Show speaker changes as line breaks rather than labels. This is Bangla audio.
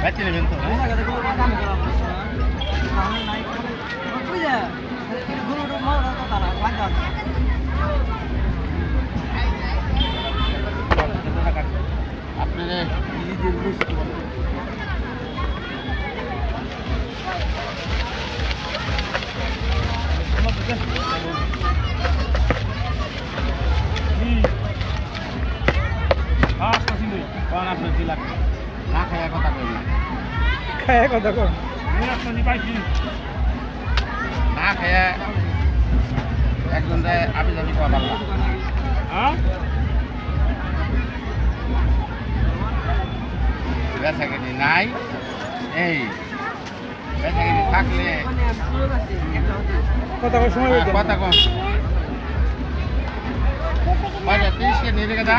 ব্যাচে নেবেন তো আপনাদের আপনার কি লাগবে না খাইয়া কথা কই
খায় কথা কর
না খাইয়া একজন আবি যাবি খাওয়া পারলাম বেচাকেটি নাই এই বেচাকেটি থাকলে
কথা কর সময়
কথা কম 30 কে নিয়ে রেখে দা